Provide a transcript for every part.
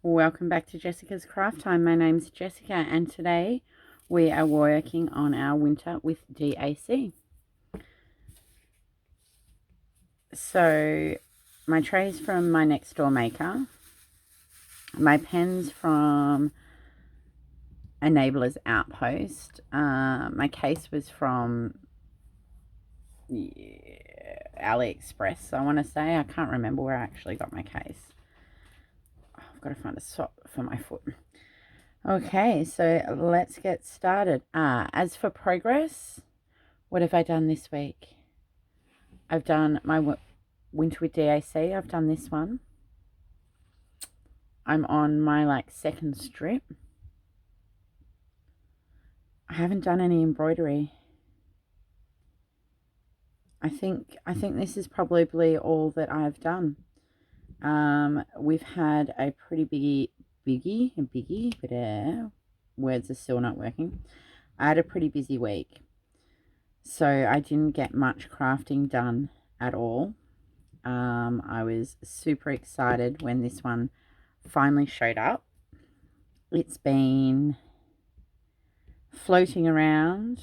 Welcome back to Jessica's Craft Time. My name's Jessica and today we are working on our winter with DAC. So my tray's from my next door maker. My pen's from a neighbour's outpost. My case was from AliExpress, I want to say. I can't remember where I actually got my case. I've got to find a spot for my foot. Okay, so let's get started. As for progress, what have I done this week? I've done my winter with DAC. I've done this one. I'm on my second strip. I haven't done any embroidery. I think this is probably all that I've done. We've had a pretty biggie, but words are still not working. I had a pretty busy week, so I didn't get much crafting done at all. I was super excited when this one finally showed up. It's been floating around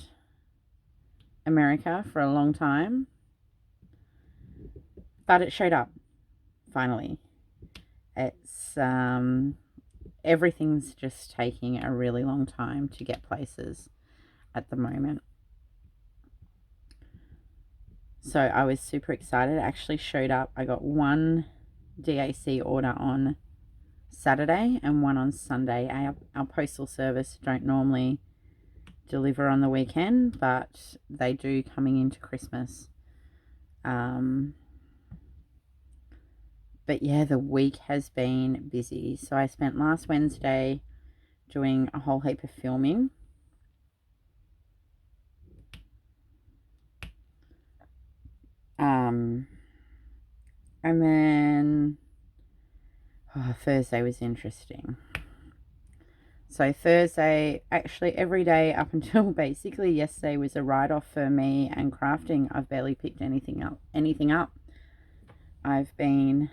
America for a long time, but it showed up finally. It's everything's just taking a really long time to get places at the moment. So I was super excited. It actually showed up. I got one DAC order on Saturday and one on Sunday. Our postal service don't normally deliver on the weekend, but they do coming into Christmas. But yeah, the week has been busy. So I spent last Wednesday doing a whole heap of filming. And then Thursday was interesting. So Thursday, actually every day up until basically yesterday was a write-off for me and crafting. I've barely picked anything up. I've been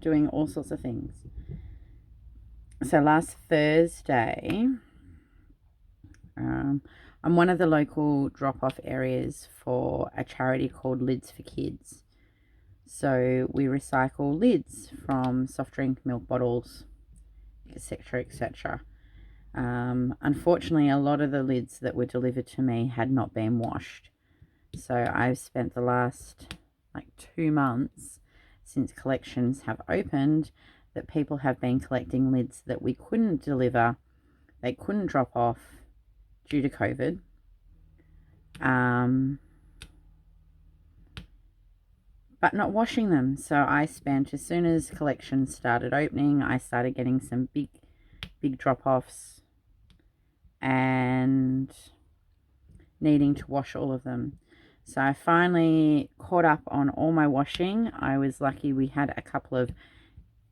doing all sorts of things. So last Thursday, I'm one of the local drop-off areas for a charity called Lids for Kids. So we recycle lids from soft drink, milk bottles, etc., etc. Unfortunately, a lot of the lids that were delivered to me had not been washed. So I've spent the last 2 months since collections have opened that people have been collecting lids that we couldn't deliver, they couldn't drop off due to COVID. But not washing them. So I spent, as soon as collections started opening, I started getting some big drop-offs and needing to wash all of them. So I finally caught up on all my washing. I was lucky we had a couple of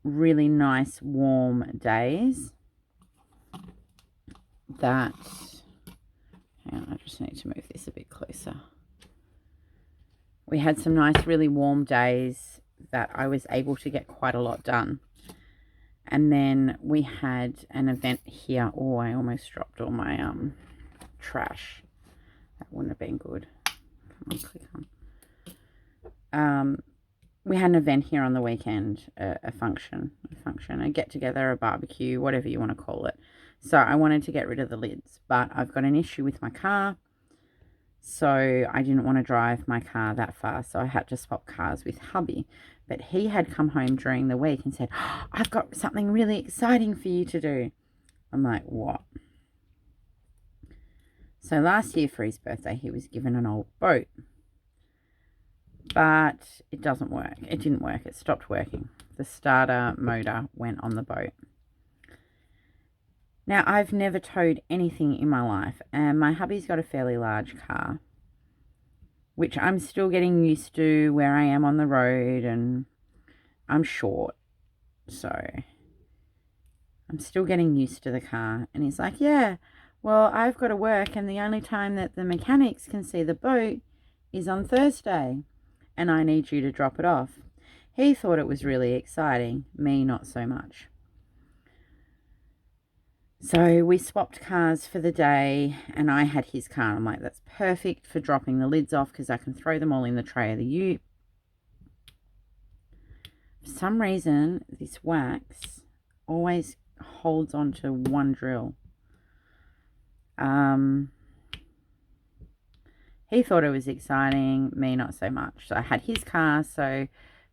really nice warm days that, hang on, I just need to move this a bit closer. We had some nice really warm days that I was able to get quite a lot done. And then we had an event here. Oh, I almost dropped all my trash. That wouldn't have been good. Come on, click on. We had an event here on the weekend, a function, a get-together, a barbecue, whatever you want to call it. So I wanted to get rid of the lids, but I've got an issue with my car. So I didn't want to drive my car that far, so I had to swap cars with hubby. But he had come home during the week and said, oh, I've got something really exciting for you to do. I'm like, what? So last year for his birthday, he was given an old boat. But it doesn't work. It didn't work. It stopped working. The starter motor went on the boat. Now, I've never towed anything in my life, and my hubby's got a fairly large car, which I'm still getting used to where I am on the road, and I'm short, so I'm still getting used to the car. And he's like, yeah, well, I've got to work, and the only time that the mechanics can see the boat is on Thursday, and I need you to drop it off. He thought it was really exciting, me not so much. So we swapped cars for the day, and I had his car. I'm like, that's perfect for dropping the lids off because I can throw them all in the tray of the ute. For some reason, this wax always holds onto one drill. He thought it was exciting, me not so much. So I had his car, so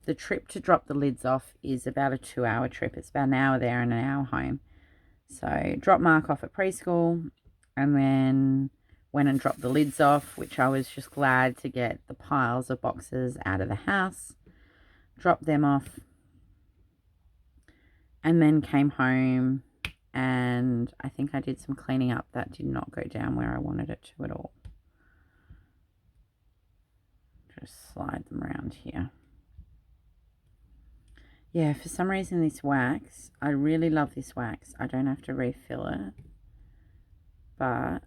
the trip to drop the lids off is about a 2-hour trip. It's about an hour there and an hour home. So drop Mark off at preschool, and then went and dropped the lids off, which I was just glad to get the piles of boxes out of the house. Dropped them off, and then came home, and I think I did some cleaning up that did not go down where I wanted it to at all. Just slide them around here. Yeah, for some reason this wax, I really love this wax. I don't have to refill it, but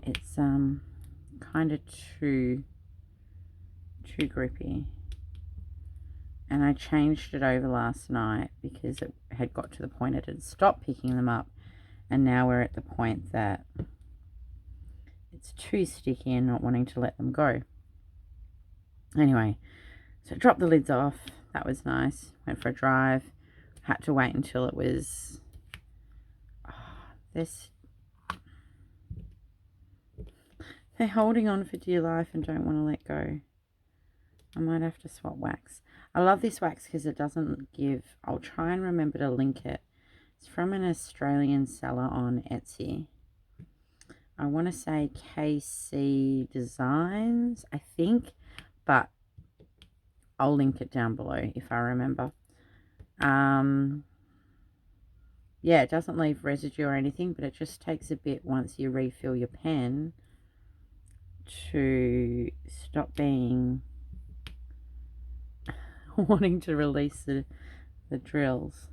it's kind of too grippy. And I changed it over last night because it had got to the point it had stopped picking them up, and now we're at the point that it's too sticky and not wanting to let them go. Anyway, so dropped the lids off. That was nice. Went for a drive. Had to wait until it was they're holding on for dear life and don't want to let go. I might have to swap wax. I love this wax because it doesn't give... I'll try and remember to link it. It's from an Australian seller on Etsy. I want to say KC Designs, I think, but I'll link it down below if I remember. Yeah, it doesn't leave residue or anything, but it just takes a bit once you refill your pen to stop being wanting to release the drills.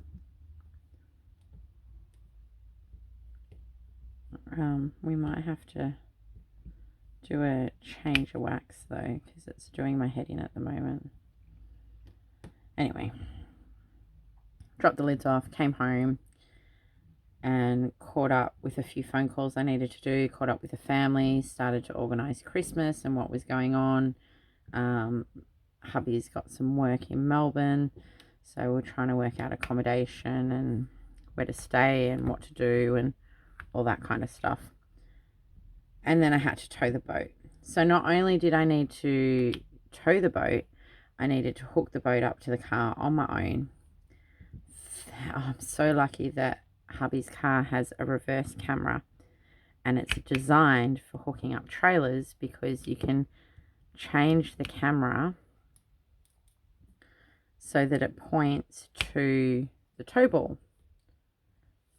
We might have to do a change of wax though, because it's doing my head in at the moment. Anyway, dropped the lids off, came home and caught up with a few phone calls I needed to do, caught up with the family, started to organise Christmas and what was going on. Hubby's got some work in Melbourne, so we're trying to work out accommodation and where to stay and what to do and all that kind of stuff. And then I had to tow the boat. So not only did I need to tow the boat, I needed to hook the boat up to the car on my own. I'm so lucky that hubby's car has a reverse camera, and it's designed for hooking up trailers because you can change the camera so that it points to the tow ball.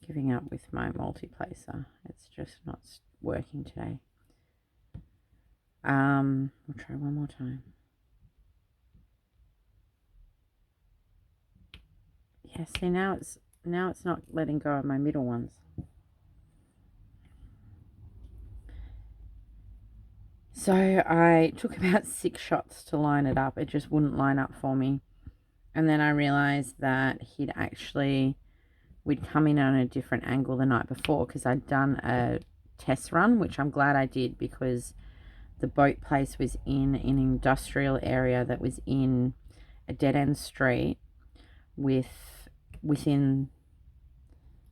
Giving up with my multiplacer. It's just not working today. We'll try one more time. Yeah, see, now it's not letting go of my middle ones. So I took about 6 shots to line it up. It just wouldn't line up for me. And then I realized that we'd come in on a different angle the night before because I'd done a test run, which I'm glad I did because the boat place was in an industrial area that was in a dead-end street within,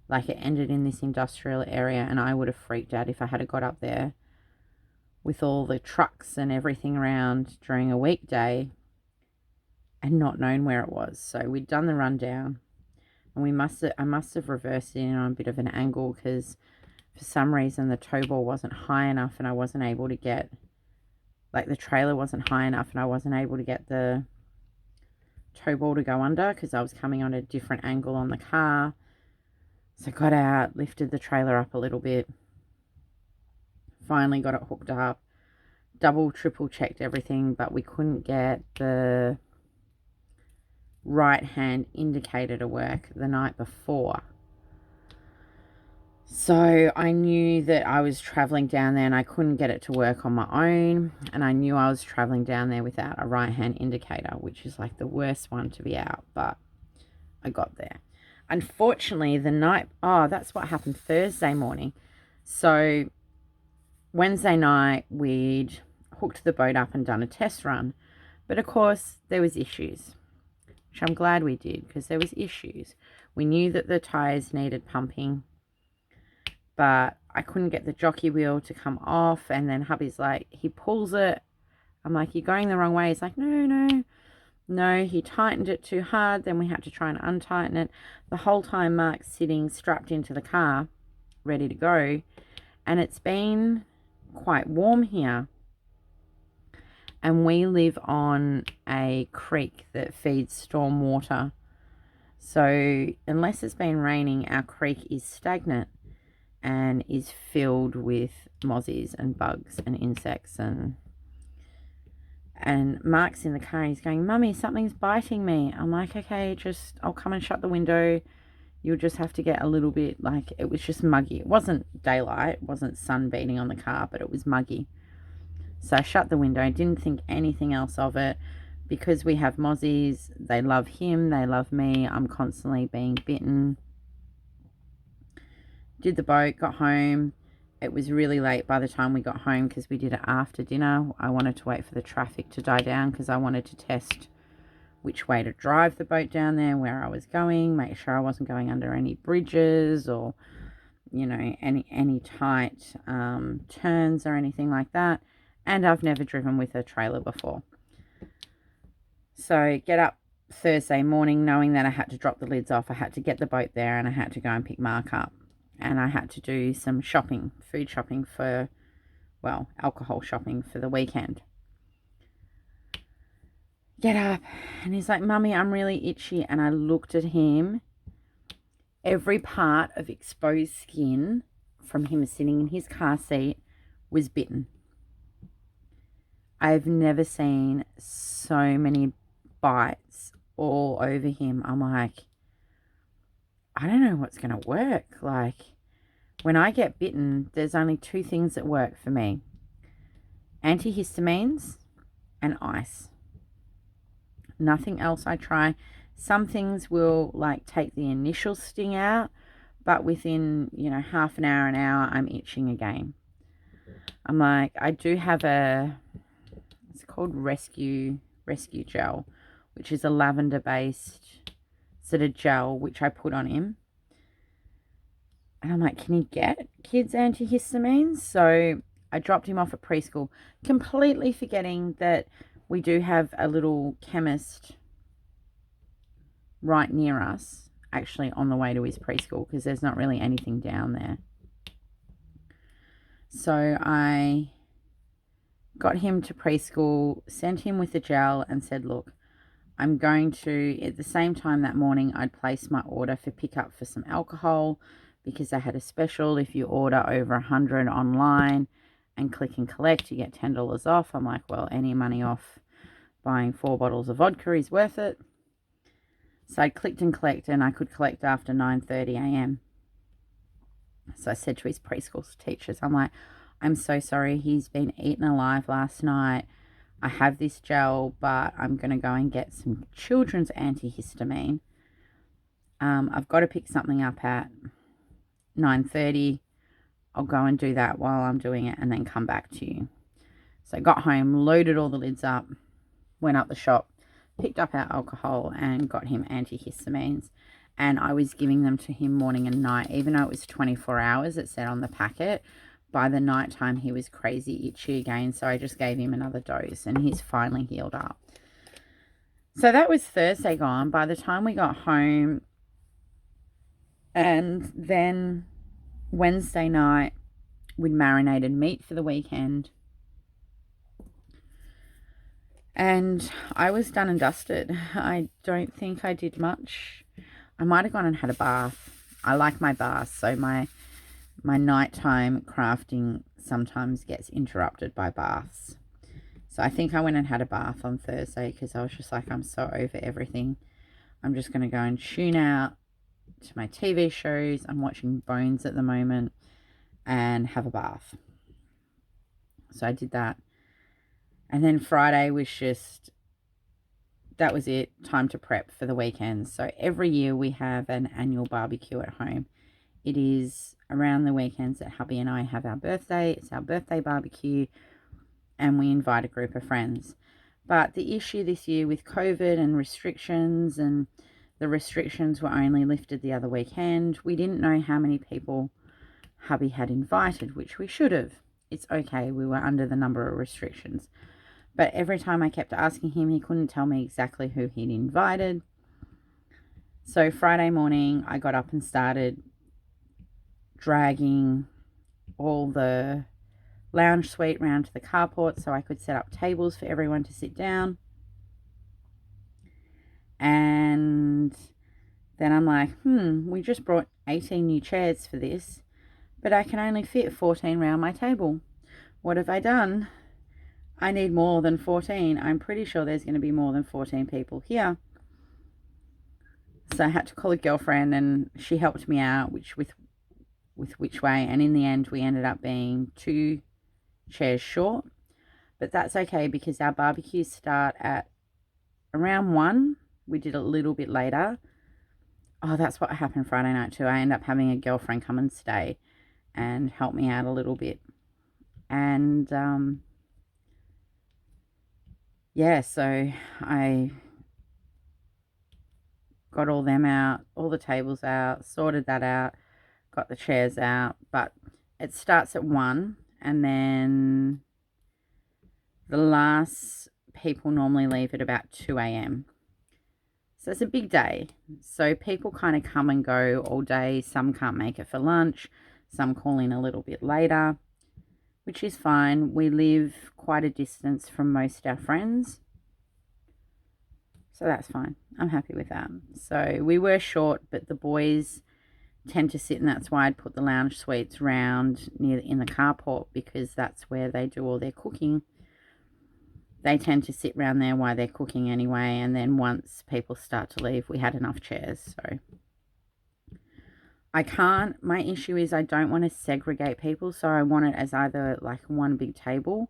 like, it ended in this industrial area, and I would have freaked out if I had got up there with all the trucks and everything around during a weekday and not known where it was. So we'd done the rundown, and I must have reversed it in on a bit of an angle because for some reason the tow ball wasn't high enough and I wasn't able to get, like, the trailer wasn't high enough and I wasn't able to get the tow ball to go under because I was coming on a different angle on the car. So I got out, lifted the trailer up a little bit, finally got it hooked up, triple checked everything, but we couldn't get the right hand indicator to work the night before. So I knew that I was traveling down there and I couldn't get it to work on my own, and I knew I was traveling down there without a right hand indicator, which is like the worst one to be out, but I got there. Unfortunately, that's what happened Thursday morning. So Wednesday night, we'd hooked the boat up and done a test run. But of course, there was issues, which I'm glad we did because there was issues. We knew that the tyres needed pumping, but I couldn't get the jockey wheel to come off. And then hubby's like, he pulls it. I'm like, you're going the wrong way. He's like, no, he tightened it too hard. Then we had to try and untighten it. The whole time Mark's sitting strapped into the car, ready to go. And it's been quite warm here. And we live on a creek that feeds storm water. So unless it's been raining, our creek is stagnant and is filled with mozzies and bugs and insects. And Mark's in the car. He's going, Mummy, something's biting me. I'm like, okay, I'll come and shut the window. You'll just have to get a little bit, like, it was just muggy. It wasn't daylight. It wasn't sun beating on the car, but it was muggy. So I shut the window. I didn't think anything else of it. Because we have mozzies, they love him, they love me. I'm constantly being bitten. Did the boat, got home. It was really late by the time we got home because we did it after dinner. I wanted to wait for the traffic to die down because I wanted to test which way to drive the boat down there, where I was going, make sure I wasn't going under any bridges or, any tight turns or anything like that. And I've never driven with a trailer before. So get up Thursday morning knowing that I had to drop the lids off. I had to get the boat there and I had to go and pick Mark up. And I had to do some shopping, food shopping alcohol shopping for the weekend. Get up. And he's like, Mummy, I'm really itchy. And I looked at him. Every part of exposed skin from him sitting in his car seat was bitten. I've never seen so many bites all over him. I'm like, I don't know what's going to work. Like, when I get bitten, there's only two things that work for me. Antihistamines and ice. Nothing else I try. Some things will, like, take the initial sting out, but within, half an hour, I'm itching again. I'm like, I do have it's called Rescue Gel, which is a lavender-based sort of gel, which I put on him. And I'm like, can he get kids antihistamines? So I dropped him off at preschool, completely forgetting that we do have a little chemist right near us, actually on the way to his preschool, because there's not really anything down there. So I got him to preschool, sent him with the gel and said, look, I'm going to, at the same time that morning, I'd placed my order for pickup for some alcohol because they had a special. If you order over 100 online and click and collect, you get $10 off. I'm like, well, any money off buying 4 bottles of vodka is worth it. So I clicked and collect, and I could collect after 9:30 a.m. So I said to his preschool teachers, I'm like, I'm so sorry, he's been eaten alive last night. I have this gel, but I'm going to go and get some children's antihistamine. I've got to pick something up at 9:30. I'll go and do that while I'm doing it and then come back to you. So I got home, loaded all the lids up, went up the shop, picked up our alcohol and got him antihistamines. And I was giving them to him morning and night, even though it was 24 hours, it said on the packet. By the night time, he was crazy itchy again, so I just gave him another dose, and he's finally healed up. So that was Thursday gone. By the time we got home, and then Wednesday night, we'd marinated meat for the weekend. And I was done and dusted. I don't think I did much. I might have gone and had a bath. I like my baths, so my nighttime crafting sometimes gets interrupted by baths. So I think I went and had a bath on Thursday because I was just like, I'm so over everything. I'm just going to go and tune out to my TV shows. I'm watching Bones at the moment and have a bath. So I did that. And then Friday was just that was it. Time to prep for the weekend. So every year we have an annual barbecue at home. It is around the weekends that hubby and I have our birthday. It's our birthday barbecue, and we invite a group of friends. But the issue this year with COVID and restrictions, and the restrictions were only lifted the other weekend, we didn't know how many people hubby had invited, which we should have. It's okay, we were under the number of restrictions. But every time I kept asking him, he couldn't tell me exactly who he'd invited. So Friday morning, I got up and started dragging all the lounge suite round to the carport so I could set up tables for everyone to sit down. And then I'm like, we just brought 18 new chairs for this, but I can only fit 14 round my table. What have I done? I need more than 14. I'm pretty sure there's going to be more than 14 people here. So I had to call a girlfriend, and she helped me out with which way. And in the end, we ended up being 2 chairs short. But that's okay, because our barbecues start at around 1. We did a little bit later. Oh, that's what happened Friday night too. I ended up having a girlfriend come and stay and help me out a little bit. And yeah, so I got all them out, all the tables out, sorted that out, got the chairs out. But it starts at 1, and then the last people normally leave at about 2 a.m. So it's a big day. So people kind of come and go all day. Some can't make it for lunch. Some call in a little bit later, which is fine. We live quite a distance from most of our friends, so that's fine. I'm happy with that. So we were short, but the boys tend to sit, and that's why I'd put the lounge suites round near in the carport, because that's where they do all their cooking. They tend to sit round there while they're cooking anyway, and then once people start to leave, we had enough chairs. So my issue is I don't want to segregate people, so I want it as either like one big table,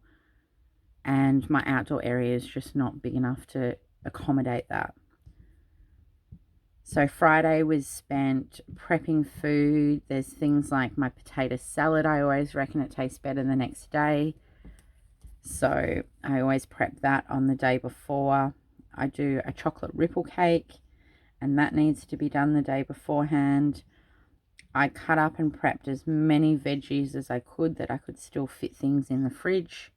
and my outdoor area is just not big enough to accommodate that. So Friday was spent prepping food. There's things like my potato salad. I always reckon it tastes better the next day, so I always prep that on the day before. I do a chocolate ripple cake, and that needs to be done the day beforehand. I cut up and prepped as many veggies as I could, that I could still fit things in the fridge,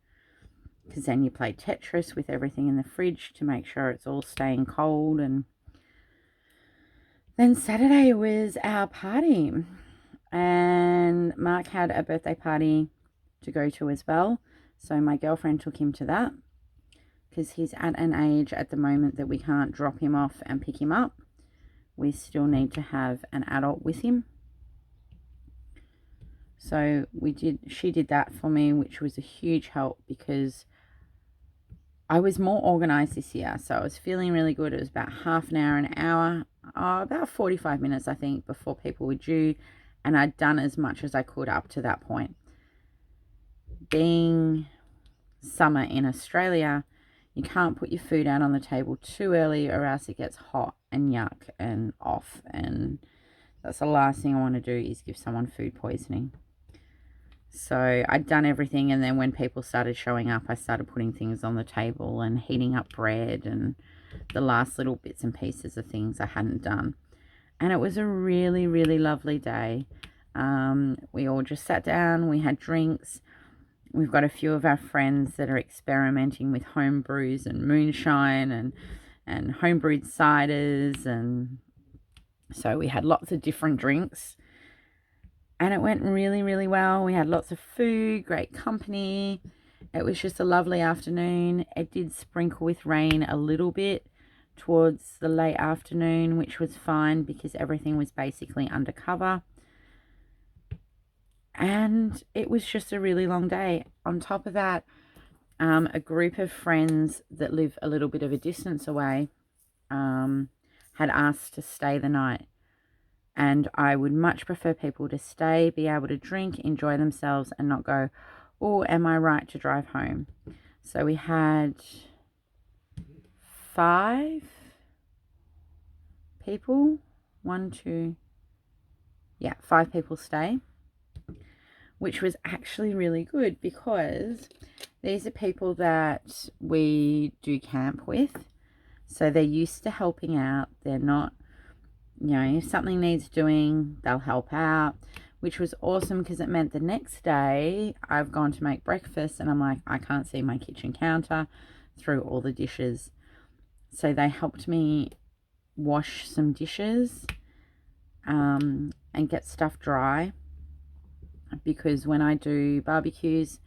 because then you play Tetris with everything in the fridge to make sure it's all staying cold. And then Saturday was our party, and Mark had a birthday party to go to as well. So my girlfriend took him to that, because he's at an age at the moment that we can't drop him off and pick him up. We still need to have an adult with him. So she did that for me, which was a huge help, because I was more organized this year. So I was feeling really good. It was about half an hour, about 45 minutes, I think, before people were due. And I'd done as much as I could up to that point. Being summer in Australia, you can't put your food out on the table too early, or else it gets hot and yuck and off. And that's the last thing I want to do, is give someone food poisoning. So I'd done everything, and then when people started showing up, I started putting things on the table and heating up bread and the last little bits and pieces of things I hadn't done. And it was a really, really lovely day. We all just sat down, we had drinks. We've got a few of our friends that are experimenting with home brews and moonshine and homebrewed ciders, and so we had lots of different drinks. And it went really, really well. We had lots of food, great company. It was just a lovely afternoon. It did sprinkle with rain a little bit towards the late afternoon, which was fine, because everything was basically undercover. And it was just a really long day. On top of that, a group of friends that live a little bit of a distance away had asked to stay the night. And I would much prefer people to stay, be able to drink, enjoy themselves, and not go, oh, am I right to drive home? So we had 5 people. 5 people stay, which was actually really good because these are people that we do camp with. So they're used to helping out. They're not, if something needs doing, they'll help out, which was awesome because it meant the next day I've gone to make breakfast and I'm like, I can't see my kitchen counter through all the dishes. So they helped me wash some dishes and get stuff dry, because when I do barbecues,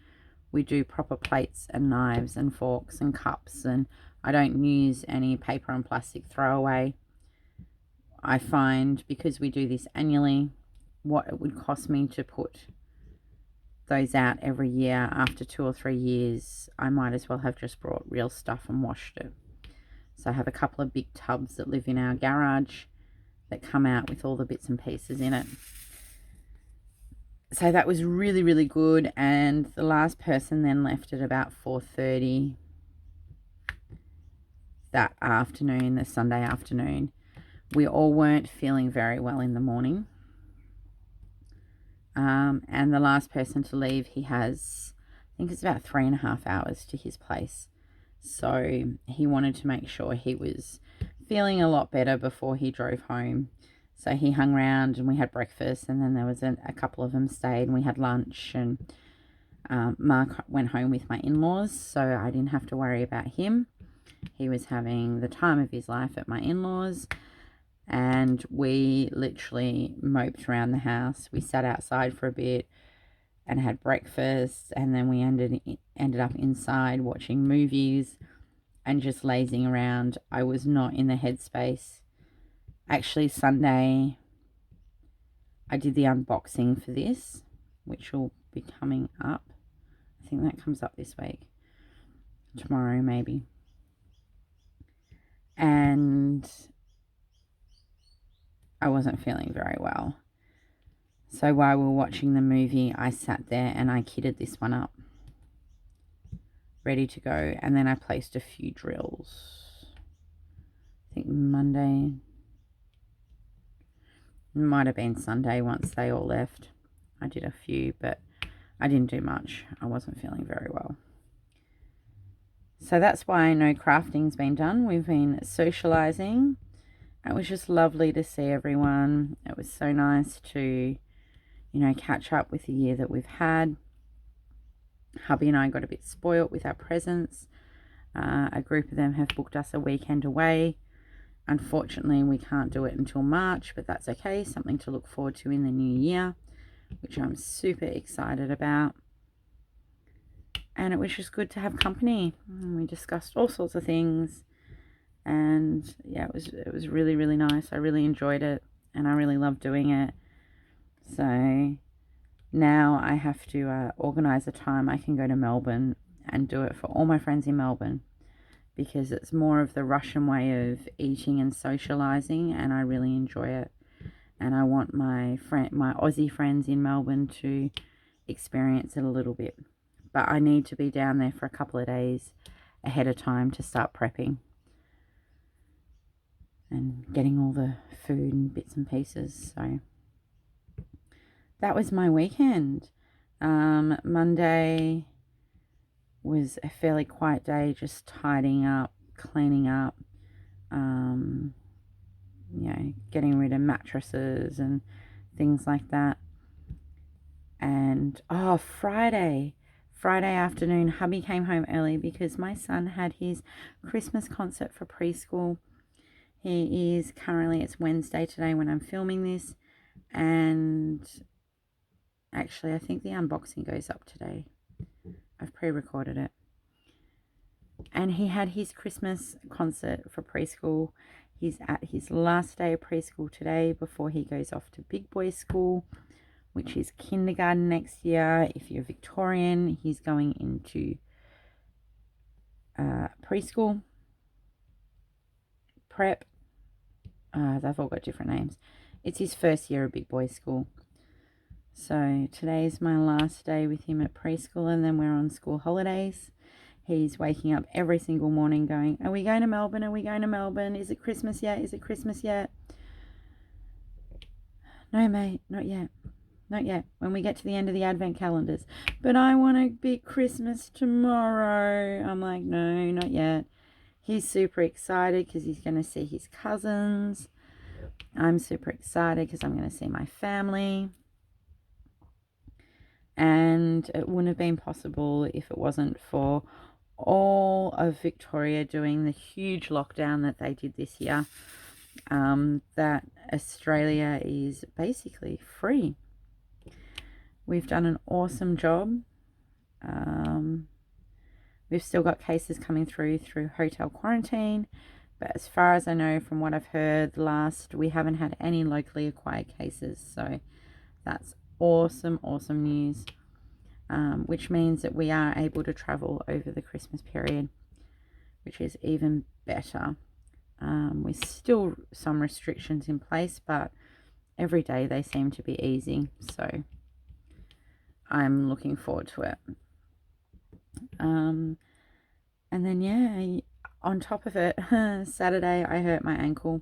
we do proper plates and knives and forks and cups, and I don't use any paper and plastic throwaway. I find, because we do this annually, what it would cost me to put those out every year, after 2 or 3 years, I might as well have just brought real stuff and washed it. So I have a couple of big tubs that live in our garage that come out with all the bits and pieces in it. So that was really, really good. And the last person then left at about 4:30 that afternoon, the Sunday afternoon. We all weren't feeling very well in the morning. And the last person to leave, he has, I think it's about 3.5 hours to his place. So he wanted to make sure he was feeling a lot better before he drove home. So he hung around and we had breakfast, and then there was a couple of them stayed and we had lunch, and Mark went home with my in-laws, so I didn't have to worry about him. He was having the time of his life at my in-laws, and we literally moped around the house. We sat outside for a bit and had breakfast, and then we ended up inside watching movies and just lazing around. I was not in the headspace. Actually, Sunday, I did the unboxing for this, which will be coming up. I think that comes up this week. Tomorrow, maybe. And I wasn't feeling very well. So while we were watching the movie, I sat there and I kitted this one up, ready to go. And then I placed a few drills. I think Monday, might have been Sunday once they all left. I did a few, but I didn't do much. I wasn't feeling very well. So that's why no crafting's been done. We've been socializing. It was just lovely to see everyone. It was so nice to, catch up with the year that we've had. Hubby and I got a bit spoilt with our presents. A group of them have booked us a weekend away. Unfortunately, we can't do it until March, but that's okay. Something to look forward to in the new year, which I'm super excited about. And it was just good to have company. We discussed all sorts of things. And yeah, it was really, really nice. I really enjoyed it, and I really loved doing it. So now I have to organise a time I can go to Melbourne and do it for all my friends in Melbourne, because it's more of the Russian way of eating and socialising, and I really enjoy it. And I want my Aussie friends in Melbourne to experience it a little bit. But I need to be down there for a couple of days ahead of time to start prepping and getting all the food and bits and pieces. So that was my weekend. Monday was a fairly quiet day, just tidying up, cleaning up, getting rid of mattresses and things like that. And Friday afternoon, hubby came home early because my son had his Christmas concert for preschool. He is currently, it's Wednesday today when I'm filming this, and actually I think the unboxing goes up today. I've pre-recorded it. And he had his Christmas concert for preschool. He's at his last day of preschool today before he goes off to big boy school, which is kindergarten next year. If you're Victorian, he's going into preschool, prep. They've all got different names. It's his first year of big boy school. So today's my last day with him at preschool, and then we're on school holidays. He's waking up every single morning going, are we going to Melbourne? Are we going to Melbourne? Is it Christmas yet? Is it Christmas yet? No, mate, not yet. Not yet. When we get to the end of the advent calendars. But I want to be Christmas tomorrow. I'm like, no, not yet. He's super excited because he's going to see his cousins. I'm super excited because I'm going to see my family. And it wouldn't have been possible if it wasn't for all of Victoria doing the huge lockdown that they did this year. That Australia is basically free. We've done an awesome job. We've still got cases coming through hotel quarantine, but as far as I know, from what I've heard we haven't had any locally acquired cases, so that's awesome news, which means that we are able to travel over the Christmas period, which is even better. With still some restrictions in place, but every day they seem to be easing, so I'm looking forward to it. And then, yeah, on top of it, Saturday I hurt my ankle.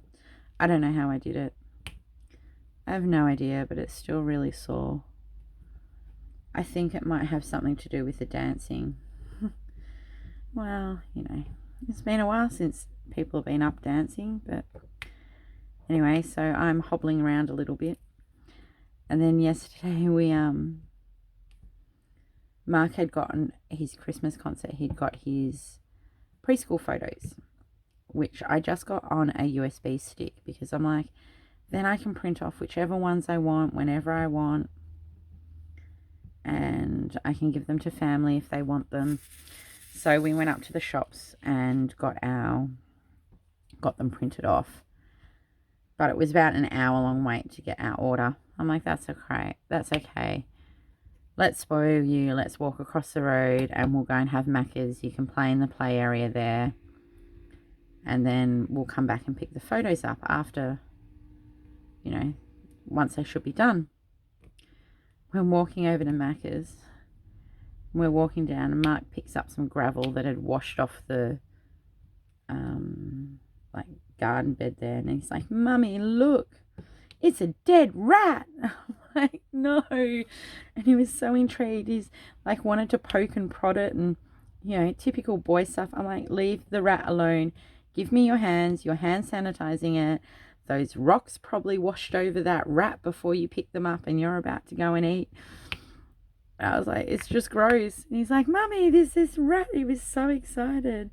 I don't know how I did it. I have no idea, but it's still really sore. I think it might have something to do with the dancing. Well, it's been a while since people have been up dancing, but anyway, so I'm hobbling around a little bit. And then yesterday Mark had gotten his Christmas concert. He'd got his preschool photos, which I just got on a USB stick because I'm like, then I can print off whichever ones I want whenever I want, and I can give them to family if they want them. So we went up to the shops and got them printed off, but it was about an hour-long wait to get our order. I'm like, that's okay. Let's spoil you. Let's walk across the road and we'll go and have Macca's. You can play in the play area there. And then we'll come back and pick the photos up after, once they should be done. We're walking over to Macca's. We're walking down and Mark picks up some gravel that had washed off the garden bed there. And he's like, Mummy, look. It's a dead rat. I'm like, no. And he was so intrigued. He's like wanted to poke and prod it and, typical boy stuff. I'm like, leave the rat alone. Give me your hands. Your hand sanitizing it. Those rocks probably washed over that rat before you pick them up and you're about to go and eat. I was like, it's just gross. And he's like, Mummy, there's this rat. He was so excited.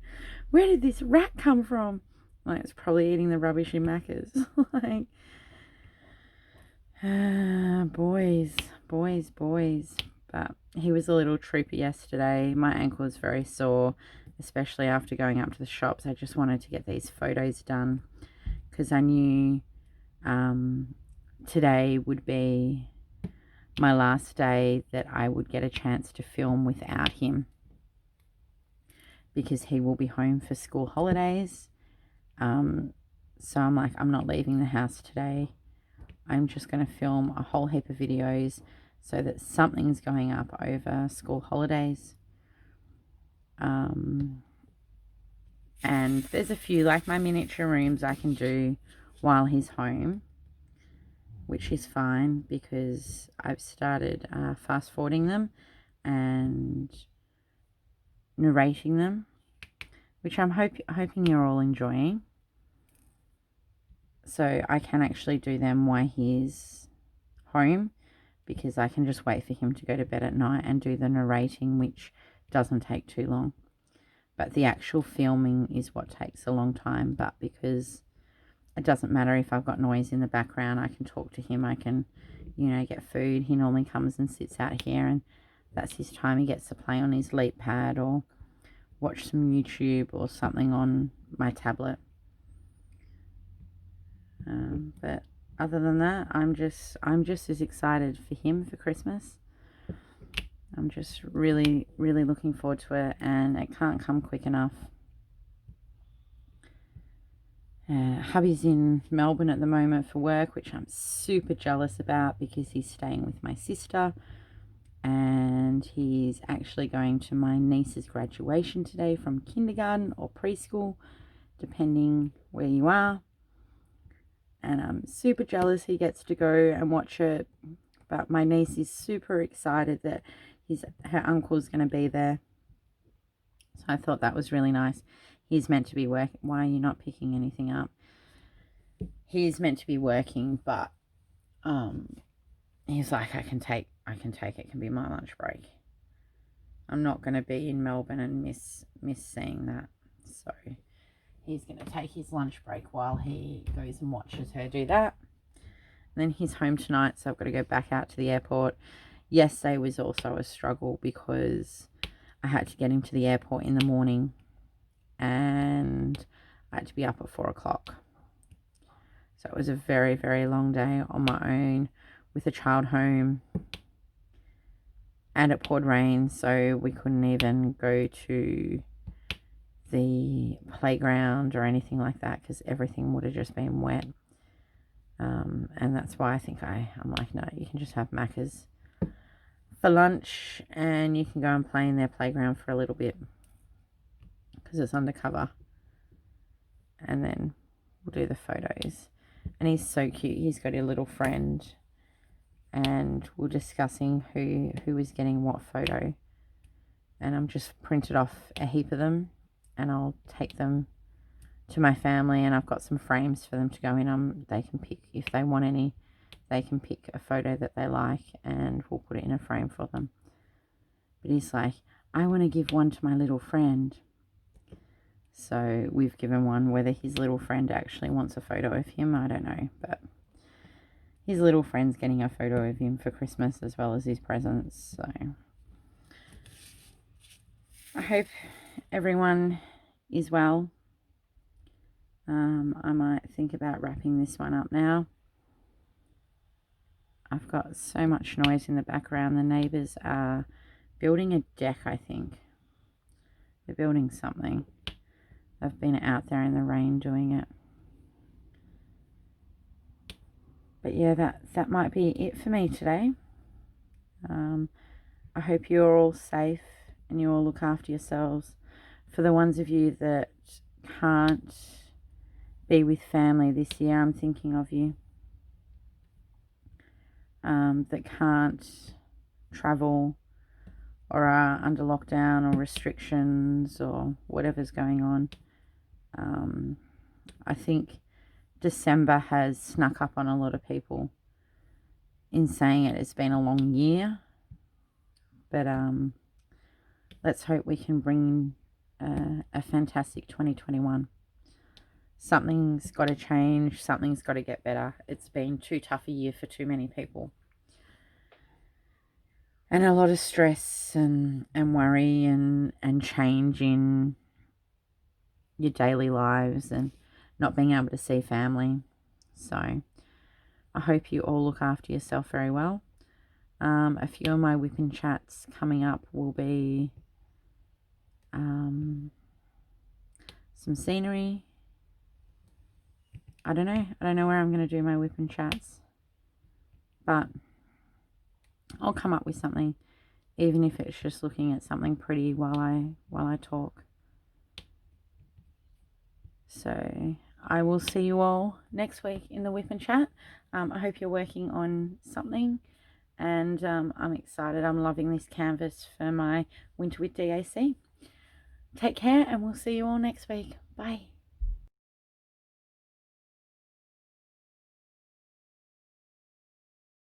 Where did this rat come from? I'm like, it's probably eating the rubbish in Macca's. Like, boys. But he was a little trooper yesterday. My ankle was very sore, especially after going up to the shops. I just wanted to get these photos done because I knew today would be my last day that I would get a chance to film without him, because he will be home for school holidays. So I'm like, I'm not leaving the house today. I'm just going to film a whole heap of videos so that something's going up over school holidays. And there's a few, like my miniature rooms I can do while he's home, which is fine because I've started fast forwarding them and narrating them, which I'm hoping you're all enjoying. So I can actually do them while he's home, because I can just wait for him to go to bed at night and do the narrating, which doesn't take too long. But the actual filming is what takes a long time. But because it doesn't matter if I've got noise in the background, I can talk to him. I can, get food. He normally comes and sits out here, and that's his time. He gets to play on his leap pad or watch some YouTube or something on my tablet. But other than that, I'm just as excited for him for Christmas. I'm just really looking forward to it, and it can't come quick enough. Hubby's in Melbourne at the moment for work, which I'm super jealous about because he's staying with my sister. and he's actually going to my niece's graduation today from kindergarten or preschool, depending where you are. And I'm super jealous he gets to go and watch it, but my niece is super excited that her uncle's going to be there. So I thought that was really nice. He's meant to be working. Why are you not picking anything up? He's meant to be working, but he's like, I can take it. It can be my lunch break. I'm not going to be in Melbourne and miss seeing that. So he's going to take his lunch break while he goes and watches her do that. And then he's home tonight, so I've got to go back out to the airport. Yesterday was also a struggle because I had to get him to the airport in the morning, and I had to be up at 4 o'clock. So it was a very, very long day on my own with a child home, and it poured rain, so we couldn't even go to the playground or anything like that because everything would have just been wet. And that's why I think I'm like, no, you can just have Macca's for lunch and you can go and play in their playground for a little bit because it's undercover, and then we'll do the photos. And he's so cute. He's got a little friend, and we're discussing who is getting what photo, and I'm just printed off a heap of them and I'll take them to my family, and I've got some frames for them to go in. They can pick if they want any. They can pick a photo that they like and we'll put it in a frame for them. But he's like, I want to give one to my little friend. So we've given one. Whether his little friend actually wants a photo of him, I don't know. But his little friend's getting a photo of him for Christmas as well as his presents. So I hope everyone is well. I might think about wrapping this one up now. I've got so much noise in the background. The neighbours are building a deck, I think. They're building something. They've been out there in the rain doing it. But yeah, that might be it for me today. I hope you're all safe and you all look after yourselves. For the ones of you that can't be with family this year, I'm thinking of you. That can't travel or are under lockdown or restrictions or whatever's going on. I think December has snuck up on a lot of people in saying it's been a long year. But let's hope we can bring a fantastic 2021. Something's got to change. Something's got to get better. It's been too tough a year for too many people. And a lot of stress and worry and change in your daily lives and not being able to see family. So I hope you all look after yourself very well. A few of my Wip and Chats coming up will be some scenery. I don't know where I'm going to do my Wip and Chats, but I'll come up with something, even if it's just looking at something pretty while I talk. So I will see you all next week in the Wip and Chat. I hope you're working on something, and I'm excited. I'm loving this canvas for my Winter with DAC. Take care, and we'll see you all next week. Bye.